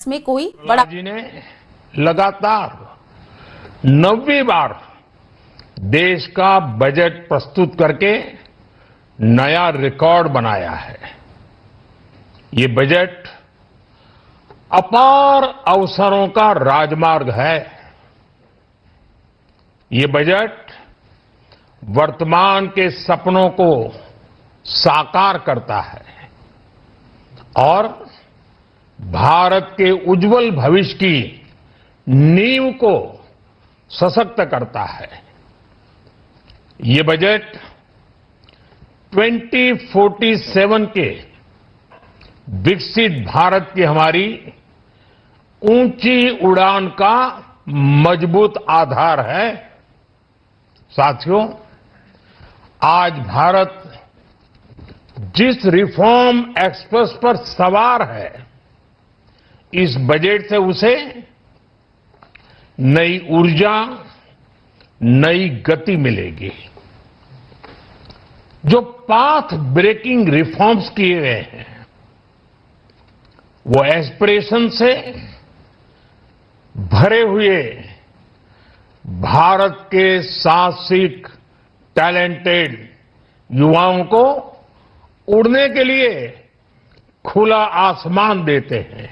इसमें कोई बड़ा जी ने लगातार 9वीं बार देश का बजट प्रस्तुत करके नया रिकॉर्ड बनाया है। ये बजट अपार अवसरों का राजमार्ग है। ये बजट वर्तमान के सपनों को साकार करता है और भारत के उज्जवल भविष्य की नींव को सशक्त करता है। ये बजट 2047 के विकसित भारत की हमारी ऊंची उड़ान का मजबूत आधार है। साथियों, आज भारत जिस रिफॉर्म एक्सप्रेस पर सवार है, इस बजट से उसे नई ऊर्जा, नई गति मिलेगी। जो पाथ ब्रेकिंग रिफॉर्म्स किए गए हैं, वो एस्पिरेशन से भरे हुए भारत के साहसिक, टैलेंटेड युवाओं को उड़ने के लिए खुला आसमान देते हैं।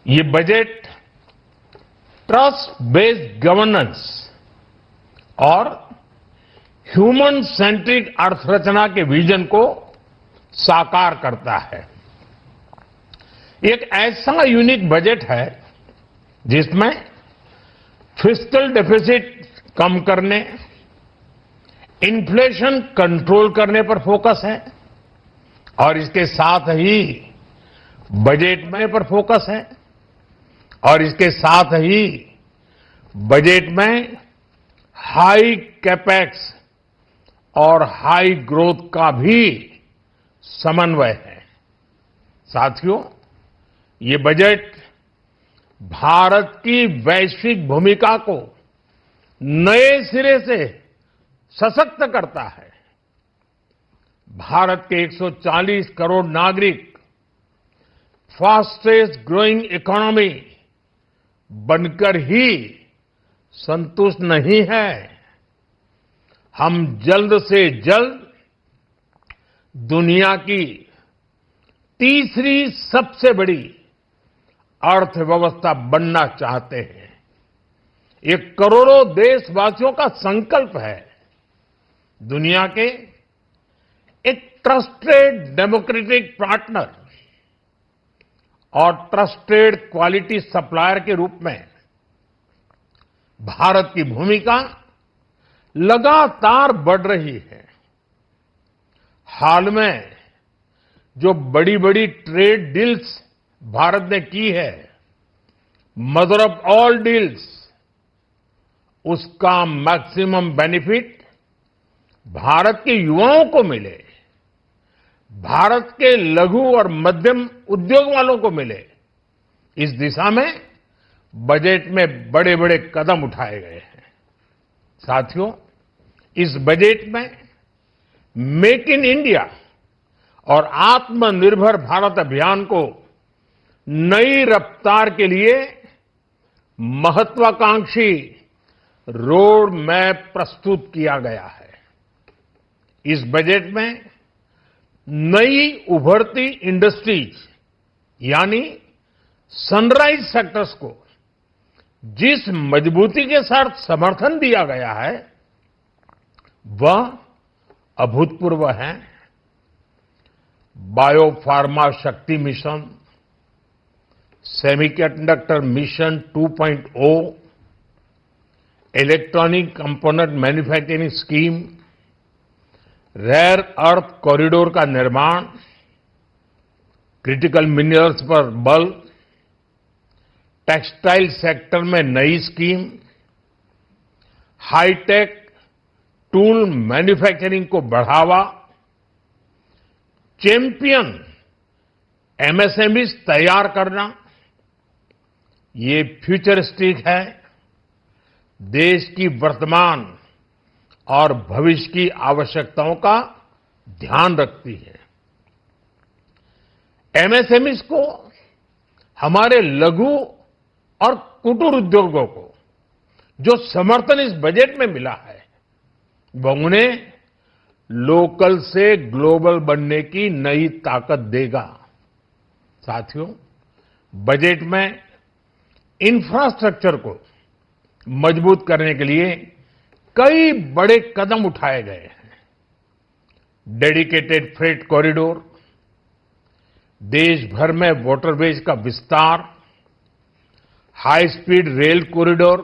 ये बजट ट्रस्ट बेस्ड गवर्नेंस और ह्यूमन सेंट्रिक अर्थरचना के विजन को साकार करता है। एक ऐसा यूनिक बजट है जिसमें फिस्कल डेफिसिट कम करने, इन्फ्लेशन कंट्रोल करने पर फोकस है और इसके साथ ही बजट में पर फोकस है और इसके साथ ही बजट में हाई कैपेक्स और हाई ग्रोथ का भी समन्वय है। साथियों, ये बजट भारत की वैश्विक भूमिका को नए सिरे से सशक्त करता है। भारत के 140 करोड़ नागरिक फास्टेस्ट ग्रोइंग इकोनॉमी बनकर ही संतुष्ट नहीं है। हम जल्द से जल्द दुनिया की तीसरी सबसे बड़ी अर्थव्यवस्था बनना चाहते हैं। ये करोड़ों देशवासियों का संकल्प है। दुनिया के एक ट्रस्टेड डेमोक्रेटिक पार्टनर और ट्रस्टेड क्वालिटी सप्लायर के रूप में भारत की भूमिका लगातार बढ़ रही है। हाल में जो बड़ी बड़ी ट्रेड डील्स भारत ने की है, मदर ऑफ ऑल डील्स, उसका मैक्सिमम बेनिफिट भारत के युवाओं को मिले, भारत के लघु और मध्यम उद्योग वालों को मिले। इस दिशा में बजट में बड़े बड़े कदम उठाए गए हैं। साथियों, इस बजट में मेक इन इंडिया और आत्मनिर्भर भारत अभियान को नई रफ्तार के लिए महत्वाकांक्षी रोड मैप प्रस्तुत किया गया है। इस बजट में नई उभरती इंडस्ट्रीज यानी सनराइज सेक्टर्स को जिस मजबूती के साथ समर्थन दिया गया है, वह अभूतपूर्व है। Biopharma Shakti mission, semiconductor mission 2.0, electronic component manufacturing scheme, rare earth corridor का निर्माण, क्रिटिकल मिनरल्स पर बल, टेक्सटाइल सेक्टर में नई स्कीम, हाईटेक टूल मैन्युफैक्चरिंग को बढ़ावा, चैंपियन एमएसएमईज तैयार करना, ये फ्यूचरिस्टिक है, देश की वर्तमान और भविष्य की आवश्यकताओं का ध्यान रखती है। एमएसएमईज को हमारे लघु और कुटीर उद्योगों को जो समर्थन इस बजट में मिला है वो उन्हें लोकल से ग्लोबल बनने की नई ताकत देगा। साथियों, बजट में इंफ्रास्ट्रक्चर को मजबूत करने के लिए कई बड़े कदम उठाए गए हैं। डेडिकेटेड फ्रेट कॉरिडोर, देश भर में वाटरवेज का विस्तार, high speed rail corridor,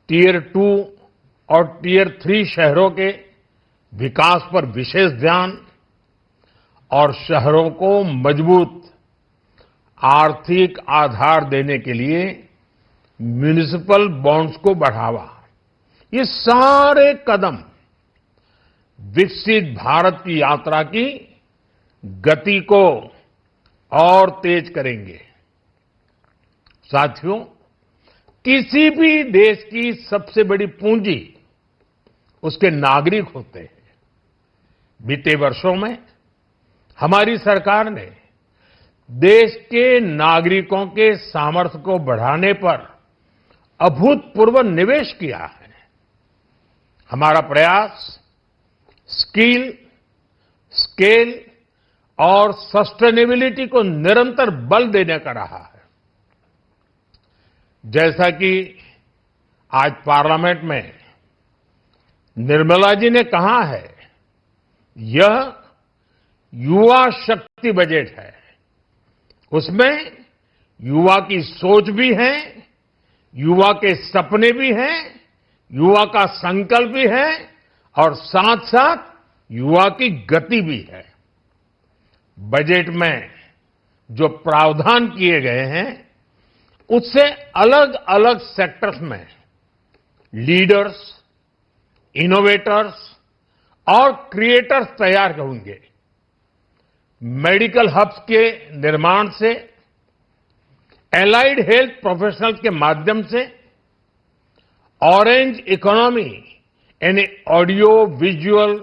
tier 2 और टियर 3 शहरों के विकास पर विशेष ध्यान और शहरों को मजबूत आर्थिक आधार देने के लिए म्युनिसिपल बॉन्ड्स को बढ़ावा, ये सारे कदम विकसित भारत की यात्रा की गति को और तेज करेंगे। साथियों, किसी भी देश की सबसे बड़ी पूंजी उसके नागरिक होते हैं। बीते वर्षों में हमारी सरकार ने देश के नागरिकों के सामर्थ्य को बढ़ाने पर अभूतपूर्व निवेश किया है। हमारा प्रयास स्किल, स्केल और सस्टेनेबिलिटी को निरंतर बल देने का रहा है। जैसा कि आज पार्लियामेंट में निर्मला जी ने कहा है, यह युवा शक्ति बजट है। उसमें युवा की सोच भी है, युवा के सपने भी हैं, युवा का संकल्प भी है और साथ साथ युवा की गति भी है। बजट में जो प्रावधान किए गए हैं उससे अलग अलग सेक्टर्स में लीडर्स, इनोवेटर्स और क्रिएटर्स तैयार होंगे। मेडिकल हब्स के निर्माण से, एलाइड हेल्थ प्रोफेशनल्स के माध्यम से, ऑरेंज इकोनॉमी यानी ऑडियो विजुअल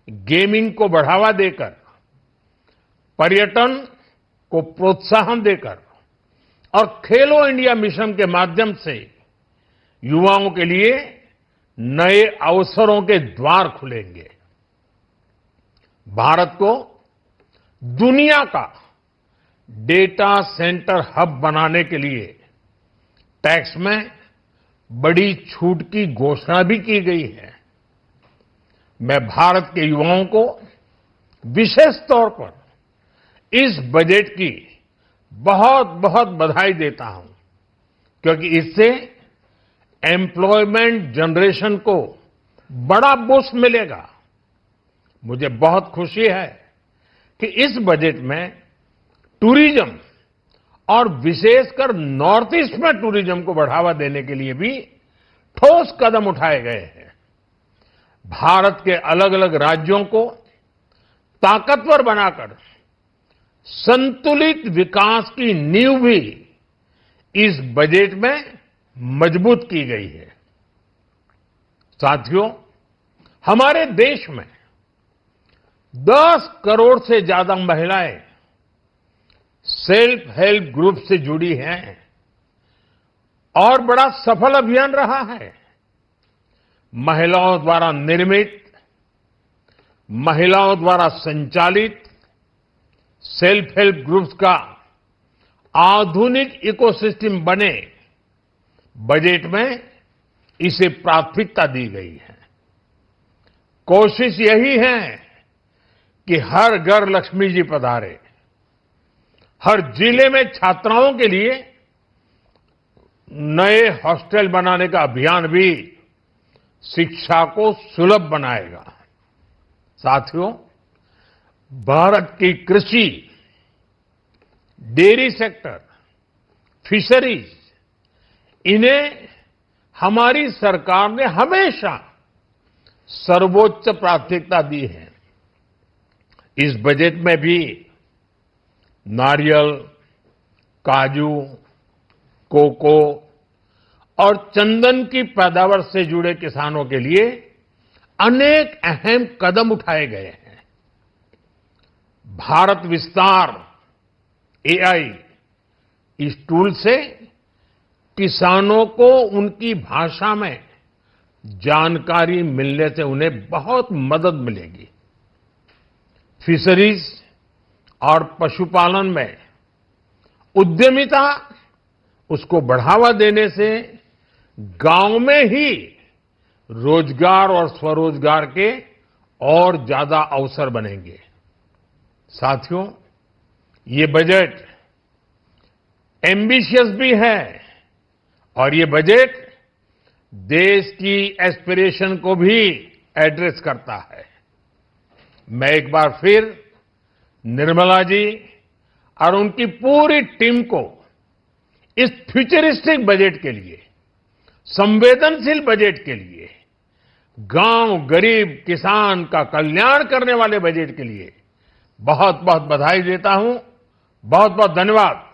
गेमिंग को बढ़ावा देकर, पर्यटन को प्रोत्साहन देकर और खेलो इंडिया मिशन के माध्यम से युवाओं के लिए नए अवसरों के द्वार खुलेंगे। भारत को दुनिया का डेटा सेंटर हब बनाने के लिए टैक्स में बड़ी छूट की घोषणा भी की गई है। मैं भारत के युवाओं को विशेष तौर पर इस बजट की बहुत बहुत बधाई देता हूं, क्योंकि इससे एम्प्लॉयमेंट जनरेशन को बड़ा बूस्ट मिलेगा। मुझे बहुत खुशी है कि इस बजट में टूरिज्म और विशेषकर नॉर्थ ईस्ट में टूरिज्म को बढ़ावा देने के लिए भी ठोस कदम उठाए गए हैं। भारत के अलग अलग राज्यों को ताकतवर बनाकर संतुलित विकास की नींव भी इस बजट में मजबूत की गई है। साथियों, हमारे देश में 10 करोड़ से ज्यादा महिलाएं सेल्फ हेल्प ग्रुप से जुड़ी हैं और बड़ा सफल अभियान रहा है। महिलाओं द्वारा निर्मित, महिलाओं द्वारा संचालित सेल्फ हेल्प ग्रुप्स का आधुनिक इकोसिस्टम बने, बजट में इसे प्राथमिकता दी गई है। कोशिश यही है कि हर घर लक्ष्मी जी पधारे। हर जिले में छात्राओं के लिए नए हॉस्टल बनाने का अभियान भी शिक्षा को सुलभ बनाएगा। साथियों, भारत की कृषि, डेयरी सेक्टर, फिशरीज, इन्हें हमारी सरकार ने हमेशा सर्वोच्च प्राथमिकता दी है। इस बजट में भी नारियल, काजू, कोको और चंदन की पैदावार से जुड़े किसानों के लिए अनेक अहम कदम उठाए गए हैं। भारत विस्तार, एआई इस टूल से किसानों को उनकी भाषा में जानकारी मिलने से उन्हें बहुत मदद मिलेगी। फिशरीज और पशुपालन में उद्यमिता, उसको बढ़ावा देने से गांव में ही रोजगार और स्वरोजगार के और ज्यादा अवसर बनेंगे। साथियों, ये बजट एम्बिशियस भी है और ये बजट देश की एस्पिरेशन को भी एड्रेस करता है। मैं एक बार फिर निर्मला जी और उनकी पूरी टीम को इस फ्यूचरिस्टिक बजट के लिए, संवेदनशील बजट के लिए, गांव, गरीब, किसान का कल्याण करने वाले बजट के लिए बहुत बहुत बधाई देता हूं। बहुत बहुत धन्यवाद।